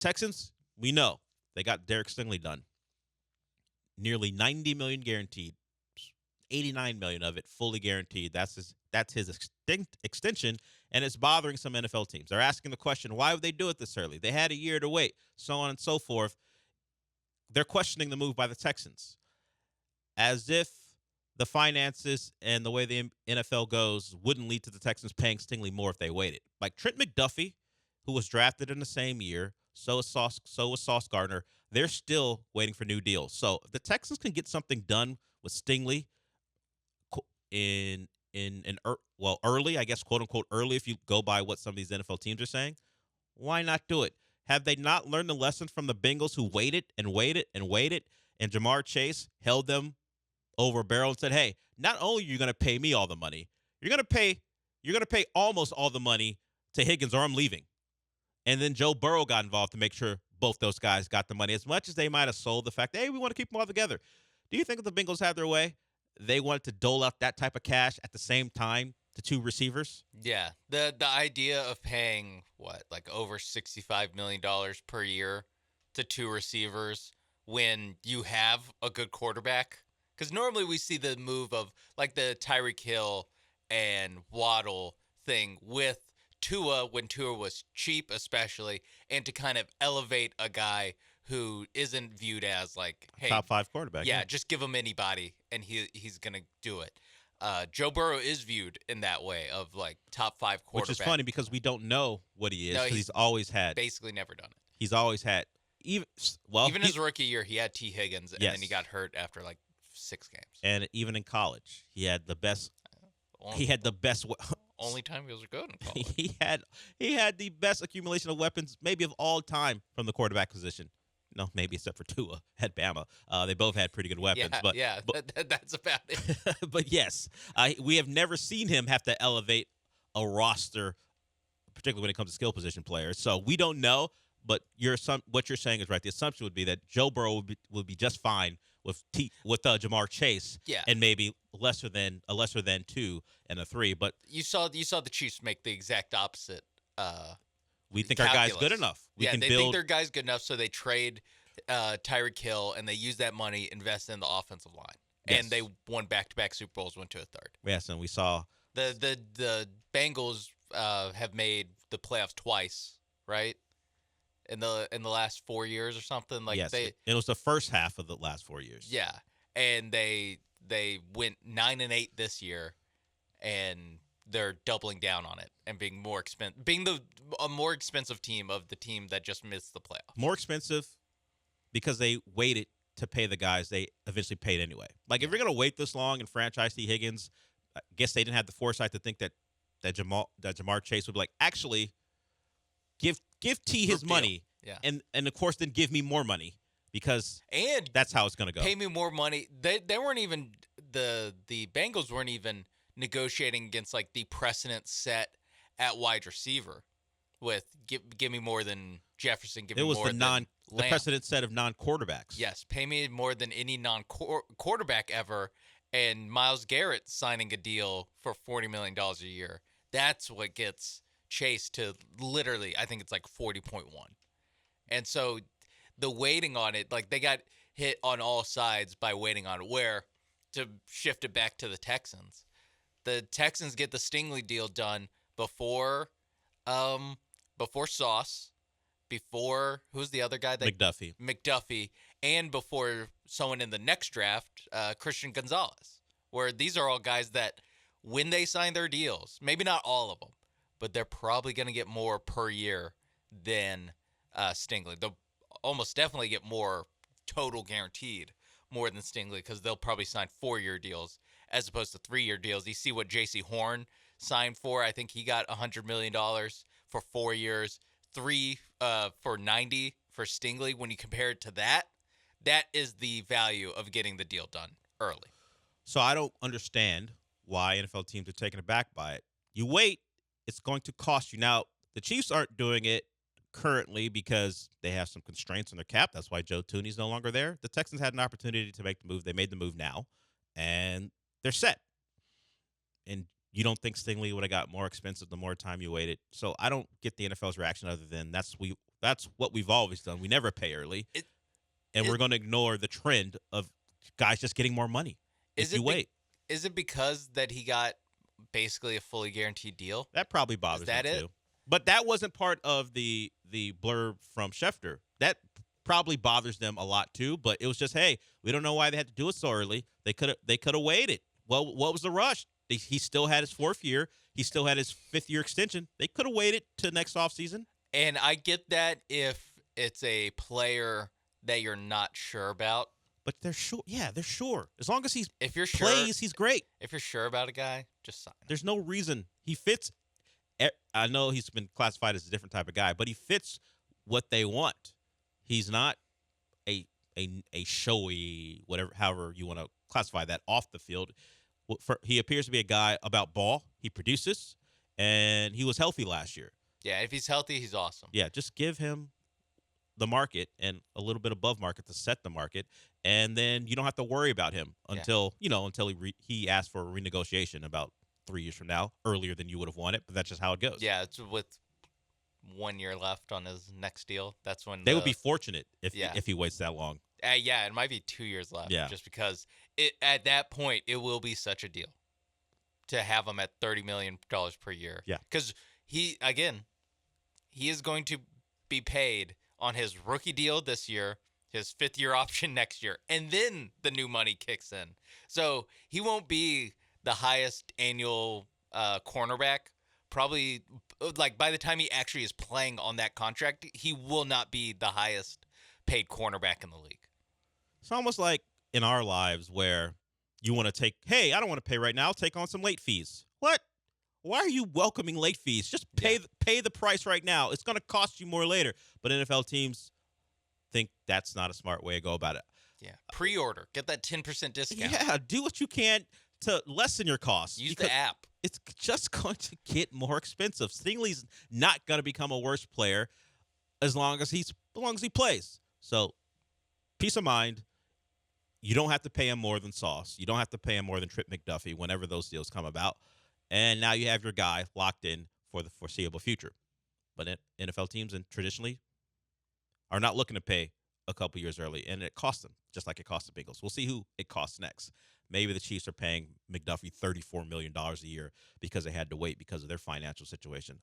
Texans, we know they got Derek Stingley done. Nearly $90 million guaranteed, $89 million of it fully guaranteed. That's his extension, and it's bothering some NFL teams. They're asking the question, why would they do it this early? They had a year to wait, so on and so forth. They're questioning the move by the Texans, as if the finances and the way the NFL goes wouldn't lead to the Texans paying Stingley more if they waited. Like Trent McDuffie, who was drafted in the same year, so was Sauce Gardner. They're still waiting for new deals. So if the Texans can get something done with Stingley early, I guess, quote unquote early, if you go by what some of these NFL teams are saying, why not do it? Have they not learned the lesson from the Bengals, who waited and waited and waited, and Jamar Chase held them over a barrel and said, "Hey, not only are you going to pay me all the money, you're going to pay almost all the money to Higgins, or I'm leaving." And then Joe Burrow got involved to make sure both those guys got the money, as much as they might have sold the fact, "Hey, we want to keep them all together." Do you think if the Bengals had their way, they wanted to dole out that type of cash at the same time to two receivers? Yeah, the idea of paying over $65 million per year to two receivers when you have a good quarterback, because normally we see the move of like the Tyreek Hill and Waddle thing with Tua when Tua was cheap, especially, and to kind of elevate a guy who isn't viewed as like, hey, Top 5 quarterback. yeah, just give him anybody and he's gonna do it. Joe Burrow is viewed in that way of like top 5 quarterback, which is funny because we don't know what he is. No, because he's always had. basically never done it. He's always had. Even his rookie year, he had T. Higgins, and then he got hurt after like 6 games. And even in college, he had the best. He had the best. Only time he was good in college. He had the best accumulation of weapons, maybe of all time, from the quarterback position. No, maybe except for Tua at Bama. They both had pretty good weapons. That's about it. But yes, we have never seen him have to elevate a roster, particularly when it comes to skill position players. So we don't know. But what you're saying is right. The assumption would be that Joe Burrow would be just fine with Jamar Chase, and maybe a lesser than 2 and a 3. But you saw the Chiefs make the exact opposite. We think our guy's good enough. They think their guy's good enough, so they trade Tyreek Hill, and they use that money, invest in the offensive line, and they won back-to-back Super Bowls, went to a third. Yes, and we saw the Bengals have made the playoffs twice, right? In the last 4 years or something. Yes, it was the first half of the last 4 years. Yeah, and they went 9-8 this year, and they're doubling down on it and being more expensive, a more expensive team of the team that just missed the playoffs. More expensive because they waited to pay the guys they eventually paid anyway. Like if you're gonna wait this long and franchise T. Higgins, I guess they didn't have the foresight to think that Jamar Chase would be like, actually, give T his money, and of course then give me more money, because that's how it's gonna go. Pay me more money. They weren't even the Bengals weren't even negotiating against like the precedent set at wide receiver with give me more than Jefferson. Give me more than Lamb. The precedent set of non-quarterbacks. Yes, pay me more than any non-quarterback ever. And Myles Garrett signing a deal for $40 million a year. That's what gets Chase to literally, I think it's like 40.1. And so the waiting on it, like they got hit on all sides by waiting on it. Where, to shift it back to the Texans get the Stingley deal done before Sauce, before who's the other guy? McDuffie, and before someone in the next draft, Christian Gonzalez. Where these are all guys that when they sign their deals, maybe not all of them, but they're probably going to get more per year than Stingley. They'll almost definitely get more total guaranteed, more than Stingley, because they'll probably sign 4-year deals as opposed to 3-year deals. You see what J.C. Horn signed for. I think he got $100 million for 4 years, 3 for 90 for Stingley. When you compare it to that is the value of getting the deal done early. So I don't understand why NFL teams are taken aback by it. You wait, it's going to cost you. Now, the Chiefs aren't doing it currently because they have some constraints on their cap. That's why Joe Thuney's no longer there. The Texans had an opportunity to make the move. They made the move now, and they're set. And you don't think Stingley would have got more expensive the more time you waited. So I don't get the NFL's reaction other than That's what we've always done. We never pay early, and we're going to ignore the trend of guys just getting more money if you wait. Is it because that he got basically a fully guaranteed deal? That probably bothers him too. But that wasn't part of the blurb from Schefter. That probably bothers them a lot too. But it was just, hey, we don't know why they had to do it so early. They could have waited. Well, what was the rush? He still had his 4th year. He still had his 5th-year extension. They could have waited to next offseason. And I get that if it's a player that you're not sure about. But they're sure. Yeah, they're sure. As long as if you're plays, he's great. If you're sure about a guy, just sign him. There's no reason. He fits. I know he's been classified as a different type of guy, but he fits what they want. He's not a showy, however you want to classify that, off the field. He appears to be a guy about ball. He produces, and he was healthy last year. Yeah, if he's healthy, he's awesome. Yeah, just give him the market and a little bit above market to set the market, and then you don't have to worry about him until he asks for a renegotiation about 3 years from now, earlier than you would have wanted. But that's just how it goes. Yeah, it's with 1 year left on his next deal. That's when they would be fortunate if he waits that long. Yeah, it might be 2 years left. Yeah. Just because at that point it will be such a deal to have him at $30 million per year. Yeah, because he is going to be paid on his rookie deal this year, his 5th-year option next year, and then the new money kicks in. So he won't be the highest annual cornerback. Probably, like, by the time he actually is playing on that contract, he will not be the highest paid cornerback in the league. It's almost like in our lives where you want to I don't want to pay right now. I'll take on some late fees. What? Why are you welcoming late fees? Just pay the price right now. It's going to cost you more later. But NFL teams think that's not a smart way to go about it. Yeah. Pre-order. Get that 10% discount. Yeah. Do what you can to lessen your costs. Use the app. It's just going to get more expensive. Stingley's not going to become a worse player as long as he plays. So, peace of mind. You don't have to pay him more than Sauce. You don't have to pay him more than Trip McDuffie whenever those deals come about. And now you have your guy locked in for the foreseeable future. But NFL teams and traditionally are not looking to pay a couple years early, and it costs them, just like it cost the Bengals. We'll see who it costs next. Maybe the Chiefs are paying McDuffie $34 million a year because they had to wait because of their financial situation.